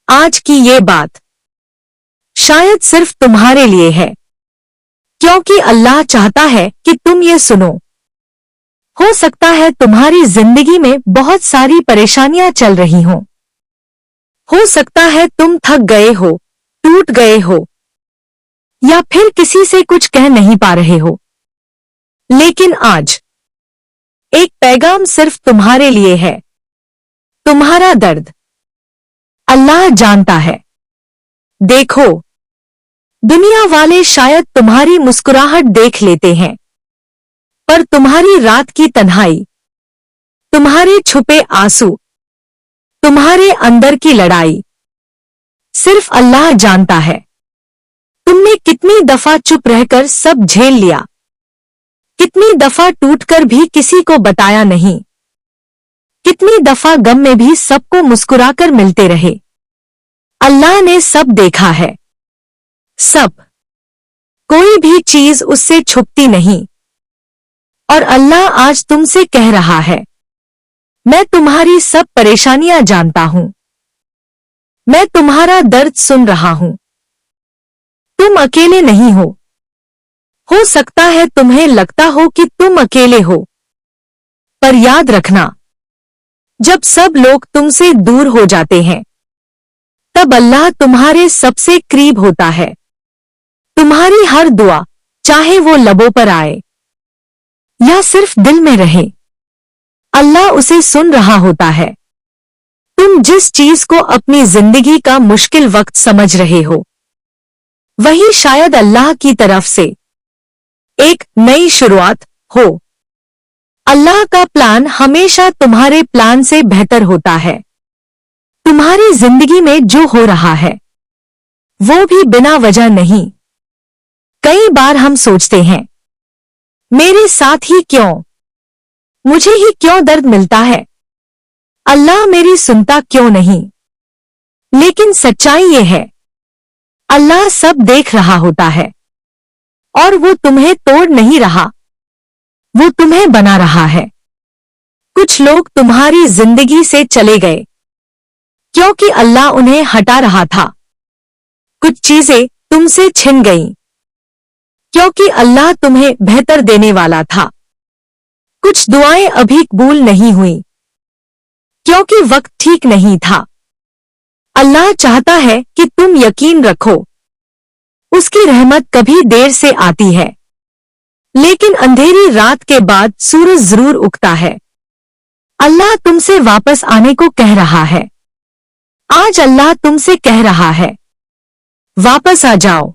आज की ये बात शायद सिर्फ तुम्हारे लिए है, क्योंकि अल्लाह चाहता है कि तुम ये सुनो। हो सकता है तुम्हारी जिंदगी में बहुत सारी परेशानियां चल रही हों। हो सकता है तुम थक गए हो, टूट गए हो, या फिर किसी से कुछ कह नहीं पा रहे हो। लेकिन आज एक पैगाम सिर्फ तुम्हारे लिए है। तुम्हारा दर्द अल्लाह जानता है। देखो, दुनिया वाले शायद तुम्हारी मुस्कुराहट देख लेते हैं, पर तुम्हारी रात की तन्हाई, तुम्हारे छुपे आंसू, तुम्हारे अंदर की लड़ाई सिर्फ अल्लाह जानता है। तुमने कितनी दफा चुप रहकर सब झेल लिया, कितनी दफा टूटकर भी किसी को बताया नहीं, कितनी दफा गम में भी सबको मुस्कुराकर मिलते रहे। अल्लाह ने सब देखा है, सब। कोई भी चीज उससे छुपती नहीं। और अल्लाह आज तुमसे कह रहा है, मैं तुम्हारी सब परेशानियां जानता हूं, मैं तुम्हारा दर्द सुन रहा हूं। तुम अकेले नहीं हो। हो सकता है तुम्हें लगता हो कि तुम अकेले हो, पर याद रखना, जब सब लोग तुमसे दूर हो जाते हैं, तब अल्लाह तुम्हारे सबसे करीब होता है। तुम्हारी हर दुआ, चाहे वो लबों पर आए या सिर्फ दिल में रहे, अल्लाह उसे सुन रहा होता है। तुम जिस चीज को अपनी जिंदगी का मुश्किल वक्त समझ रहे हो, वही शायद अल्लाह की तरफ से एक नई शुरुआत हो। अल्लाह का प्लान हमेशा तुम्हारे प्लान से बेहतर होता है। तुम्हारी जिंदगी में जो हो रहा है, वो भी बिना वजह नहीं। कई बार हम सोचते हैं, मेरे साथ ही क्यों, मुझे ही क्यों दर्द मिलता है, अल्लाह मेरी सुनता क्यों नहीं। लेकिन सच्चाई ये है, अल्लाह सब देख रहा होता है, और वो तुम्हें तोड़ नहीं रहा, वो तुम्हें बना रहा है। कुछ लोग तुम्हारी जिंदगी से चले गए क्योंकि अल्लाह उन्हें हटा रहा था। कुछ चीजें तुमसे छिन गईं क्योंकि अल्लाह तुम्हें बेहतर देने वाला था। कुछ दुआएं अभी कबूल नहीं हुई क्योंकि वक्त ठीक नहीं था। अल्लाह चाहता है कि तुम यकीन रखो, उसकी रहमत कभी देर से आती है, लेकिन अंधेरी रात के बाद सूरज जरूर उगता है। अल्लाह तुमसे वापस आने को कह रहा है। आज अल्लाह तुमसे कह रहा है, वापस आ जाओ।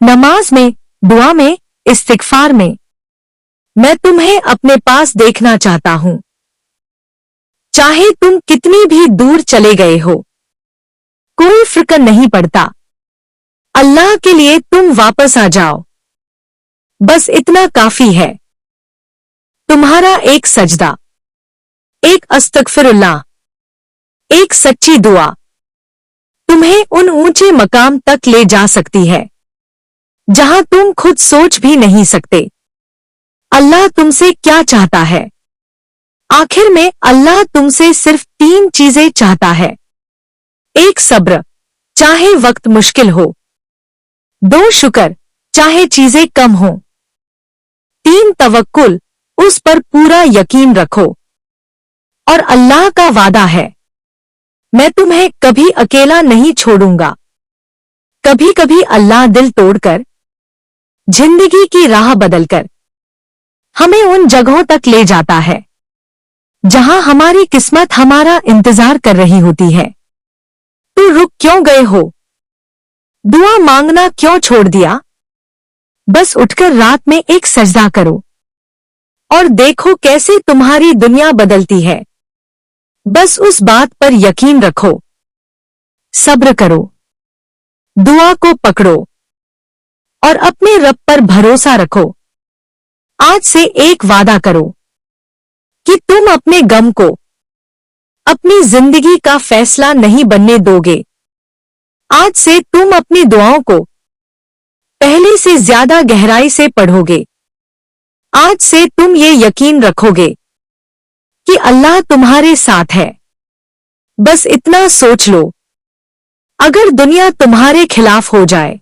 नमाज में, दुआ में, इस्तिगफार में, मैं तुम्हें अपने पास देखना चाहता हूं। चाहे तुम कितनी भी दूर चले गए हो, कोई फिक्र नहीं पड़ता। अल्लाह के लिए तुम वापस आ जाओ, बस इतना काफी है। तुम्हारा एक सजदा, एक अस्तगफिरुल्लाह, एक सच्ची दुआ तुम्हें उन ऊंचे मकाम तक ले जा सकती है जहां तुम खुद सोच भी नहीं सकते। अल्लाह तुमसे क्या चाहता है? आखिर में अल्लाह तुमसे सिर्फ 3 चीजें चाहता है। 1 सब्र, चाहे वक्त मुश्किल हो। 2 शुक्र, चाहे चीजें कम हो। 3 तवक्कुल, उस पर पूरा यकीन रखो। और अल्लाह का वादा है, मैं तुम्हें कभी अकेला नहीं छोड़ूंगा। कभी कभी अल्लाह दिल तोड़कर, जिंदगी की राह बदलकर हमें उन जगहों तक ले जाता है जहां हमारी किस्मत हमारा इंतजार कर रही होती है। तो रुक क्यों गए हो? दुआ मांगना क्यों छोड़ दिया? बस उठकर रात में एक सजदा करो और देखो कैसे तुम्हारी दुनिया बदलती है। बस उस बात पर यकीन रखो, सब्र करो, दुआ को पकड़ो और अपने रब पर भरोसा रखो। आज से एक वादा करो कि तुम अपने गम को अपनी जिंदगी का फैसला नहीं बनने दोगे। आज से तुम अपनी दुआओं को पहले से ज्यादा गहराई से पढ़ोगे। आज से तुम ये यकीन रखोगे कि अल्लाह तुम्हारे साथ है। बस इतना सोच लो, अगर दुनिया तुम्हारे खिलाफ हो जाए,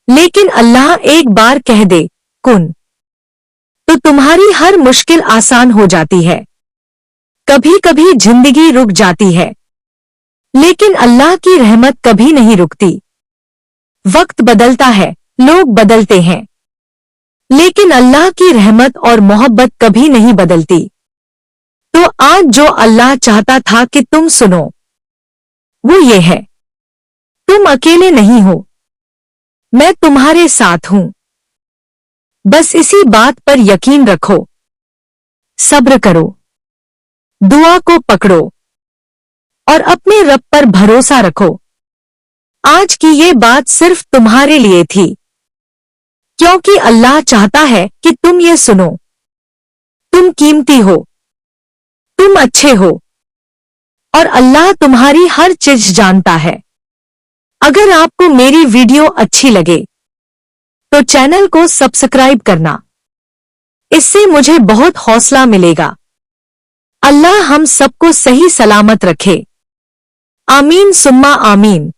लेकिन अल्लाह एक बार कह दे कुन, तो तुम्हारी हर मुश्किल आसान हो जाती है। कभी कभी जिंदगी रुक जाती है, लेकिन अल्लाह की रहमत कभी नहीं रुकती। वक्त बदलता है, लोग बदलते हैं, लेकिन अल्लाह की रहमत और मोहब्बत कभी नहीं बदलती। तो आज जो अल्लाह चाहता था कि तुम सुनो, वो ये है, तुम अकेले नहीं हो, मैं तुम्हारे साथ हूं। बस इसी बात पर यकीन रखो, सब्र करो, दुआ को पकड़ो और अपने रब पर भरोसा रखो। आज की ये बात सिर्फ तुम्हारे लिए थी, क्योंकि अल्लाह चाहता है कि तुम ये सुनो। तुम कीमती हो, तुम अच्छे हो, और अल्लाह तुम्हारी हर चीज जानता है। अगर आपको मेरी वीडियो अच्छी लगे तो चैनल को सब्सक्राइब करना, इससे मुझे बहुत हौसला मिलेगा। अल्लाह हम सबको सही सलामत रखे। आमीन सुम्मा आमीन।